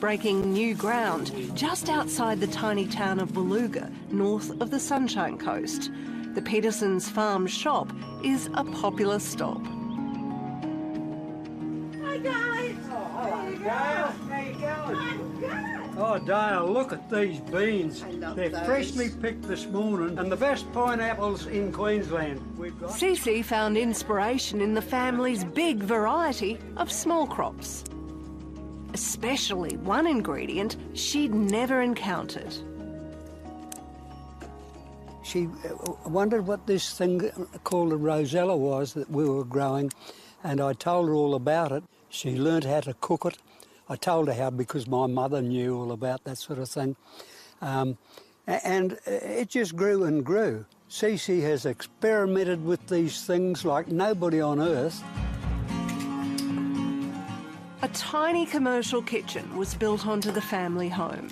breaking new ground just outside the tiny town of Beluga, north of the Sunshine Coast. The Petersen Farm shop is a popular stop. Hi guys! Oh, hello, Dale. How you going? I'm good. Oh, Dale, look at these beans. They're those. freshly picked this morning and the best pineapples in Queensland we've got. Cece found inspiration in the family's big variety of small crops, especially one ingredient she'd never encountered. She wondered what this thing called a rosella was that we were growing, and I told her all about it. She learnt how to cook it. I told her how because my mother knew all about that sort of thing. And it just grew and grew. Cece has experimented with these things like nobody on earth. A tiny commercial kitchen was built onto the family home.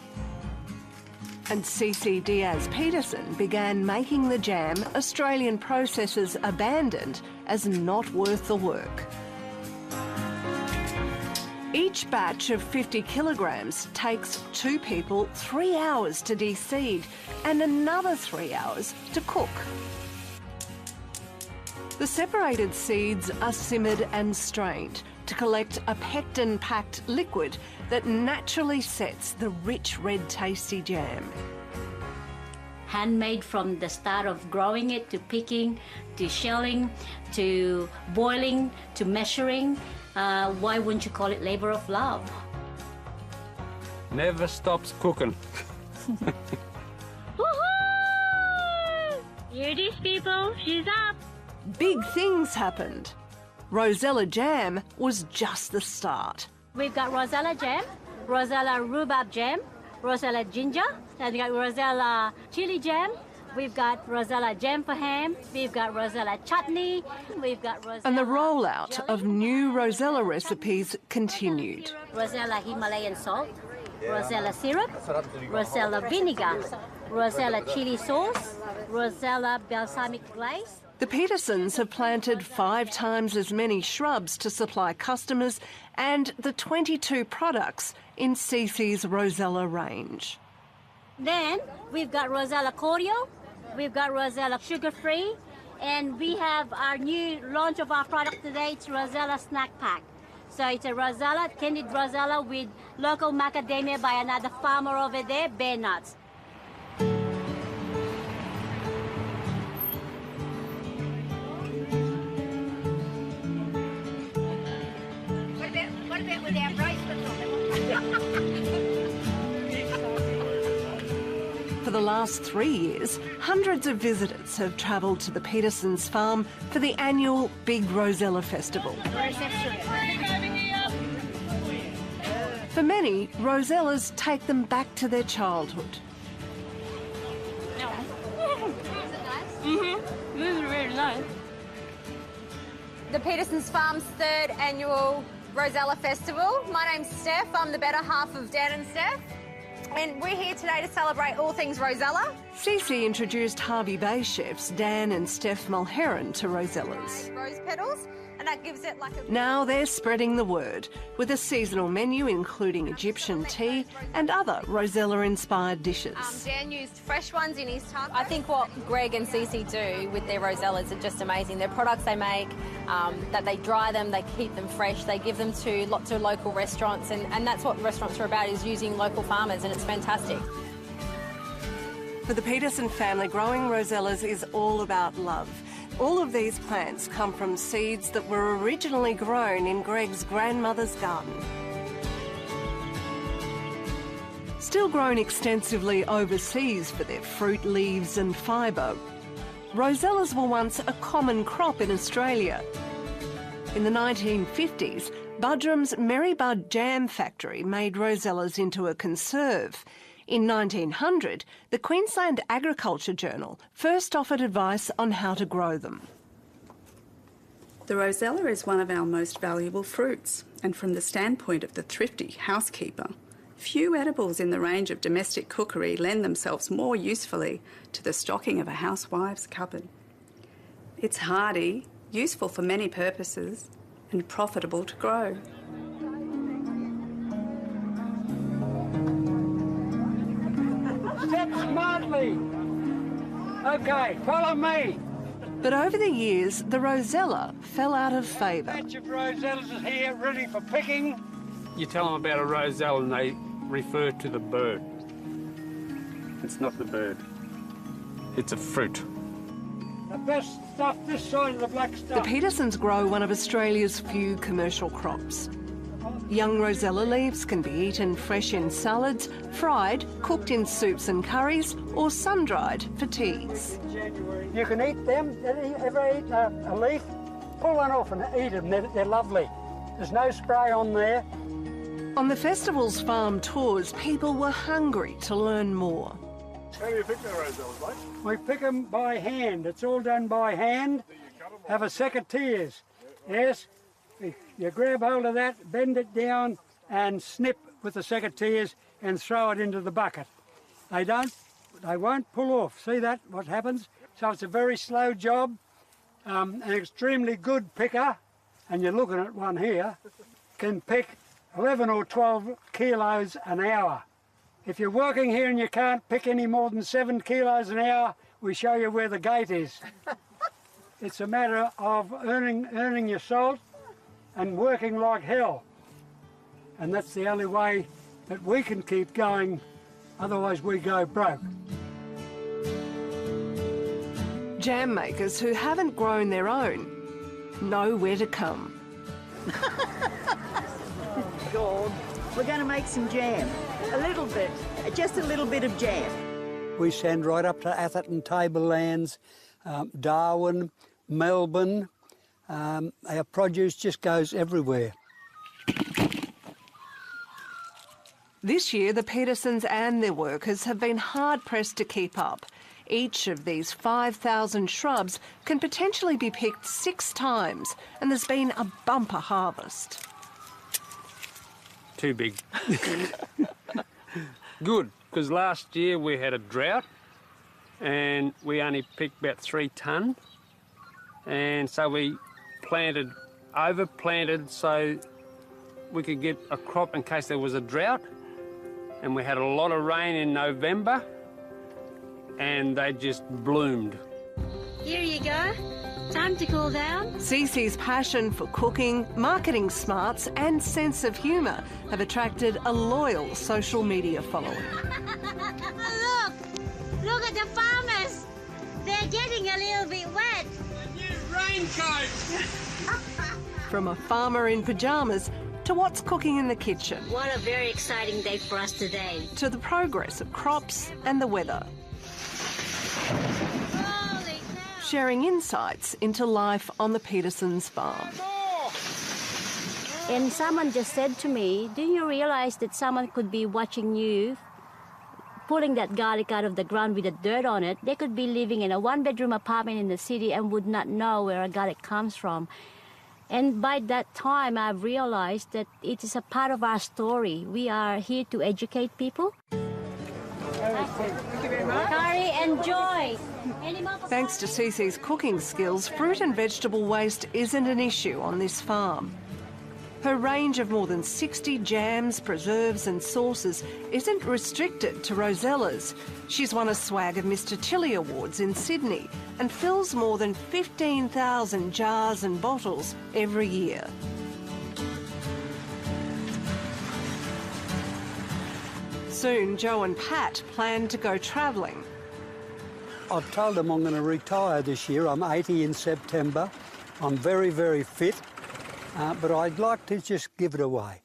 And Cece Diaz-Petersen began making the jam Australian processors abandoned as not worth the work. Each batch of 50 kilograms takes 2 people 3 hours to deseed and another 3 hours to cook. The separated seeds are simmered and strained to collect a pectin-packed liquid that naturally sets the rich red tasty jam. Handmade from the start of growing it to picking, to shelling, to boiling, to measuring. Why wouldn't you call it labour of love? Never stops cooking. Woohoo! Here it is, people. She's up. Big things happened. Rosella jam was just the start. We've got rosella jam, rosella rhubarb jam, rosella ginger, and we've got rosella chili jam. We've got rosella jam for ham. We've got rosella chutney. We've got rosella And the rollout jelly. of new rosella recipes continued. Rosella Himalayan salt, rosella syrup, rosella vinegar, rosella chili sauce, rosella balsamic glaze. The Petersens have planted 5 times as many shrubs to supply customers and the 22 products in Cece's Rosella range. Then we've got rosella cordial, we've got rosella sugar-free, and we have our new launch of our product today. It's rosella snack pack. So it's a rosella, candied rosella with local macadamia by another farmer over there, bear nuts. What about with our bracelets on For the last 3 years, hundreds of visitors have travelled to the Petersens Farm for the annual Big Rosella Festival. For many, rosellas take them back to their childhood. This is really nice. The Petersens Farm's 3rd annual Rosella Festival. My name's Steph. I'm the better half of Dan and Steph. And we're here today to celebrate all things Rosella. Cece introduced Harvey Bay chefs Dan and Steph Mulheron to rosellas. Rose petals, and that gives it like a... Now they're spreading the word with a seasonal menu including Egyptian tea and other Rosella-inspired dishes. Dan used fresh ones in his taco. I think what Greg and Cece do with their rosellas are just amazing. Their products they make, that they dry them, they keep them fresh, they give them to lots of local restaurants, and that's what restaurants are about, is using local farmers, and it's fantastic. For the Petersen family, growing rosellas is all about love. All of these plants come from seeds that were originally grown in Greg's grandmother's garden. Still grown extensively overseas for their fruit, leaves and fibre, rosellas were once a common crop in Australia. In the 1950s, Budrum's Merrybud Jam Factory made rosellas into a conserve. In 1900, the Queensland Agriculture Journal first offered advice on how to grow them. The rosella is one of our most valuable fruits, and from the standpoint of the thrifty housekeeper, few edibles in the range of domestic cookery lend themselves more usefully to the stocking of a housewife's cupboard. It's hardy, useful for many purposes, and profitable to grow. Step smartly. Okay, follow me. But over the years, the rosella fell out of favour. Batch of rosellas is here, ready for picking. You tell them about a rosella and they refer to the bird. It's not the bird. It's a fruit. The best stuff this side of the black The stuff. Petersens grow one of Australia's few commercial crops. Young rosella leaves can be eaten fresh in salads, fried, cooked in soups and curries, or sun-dried for teas. You can eat them. Ever eaten a leaf? Pull one off and eat them. They're lovely. There's no spray on there. On the festival's farm tours, people were hungry to learn more. How do you pick the rosellas, mate? We pick them by hand. It's all done by hand. Have a secateurs. Yes. You grab hold of that, bend it down and snip with the secateurs and throw it into the bucket. They won't pull off. See that, what happens? So it's a very slow job. An extremely good picker, and you're looking at one here, can pick 11 or 12 kilos an hour. If you're working here and you can't pick any more than 7 kilos an hour, we show you where the gate is. It's a matter of earning your salt and working like hell. And that's the only way that we can keep going, otherwise we go broke. Jam makers who haven't grown their own know where to come. God, we're going to make some jam. A little bit, just a little bit of jam. We send right up to Atherton, Tablelands, Darwin, Melbourne. Our produce just goes everywhere. This year, the Petersens and their workers have been hard-pressed to keep up. Each of these 5,000 shrubs can potentially be picked 6 times, and there's been a bumper harvest. Too big. Good, because last year we had a drought and we only picked about 3 tonne. And so we overplanted so we could get a crop in case there was a drought. And we had a lot of rain in November and they just bloomed. Here you go. Time to cool down. Cece's passion for cooking, marketing smarts and sense of humour have attracted a loyal social media following. Look at the farmers. They're getting a little bit wet. A new raincoat! From a farmer in pyjamas to what's cooking in the kitchen, What a very exciting day for us today. to the progress of crops and the weather. Holy cow. Sharing insights into life on the Petersens farm. And someone just said to me, do you realize that someone could be watching you pulling that garlic out of the ground with the dirt on it? They could be living in a 1-bedroom apartment in the city and would not know where a garlic comes from. And by that time, I've realized that it is a part of our story. We are here to educate people. Curry and joy. Thanks to Cece's cooking skills, fruit and vegetable waste isn't an issue on this farm. Her range of more than 60 jams, preserves and sauces isn't restricted to rosellas. She's won a swag of Mr Chili Awards in Sydney and fills more than 15,000 jars and bottles every year. Soon, Joe and Pat plan to go travelling. I've told them I'm going to retire this year. I'm 80 in September. I'm very, very fit, but I'd like to just give it away.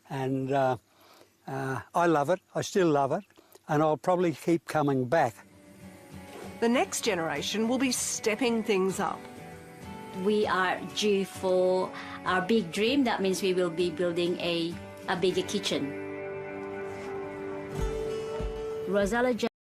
And I love it. I still love it. And I'll probably keep coming back. The next generation will be stepping things up. We are due for our big dream. That means we will be building a bigger kitchen. Rosella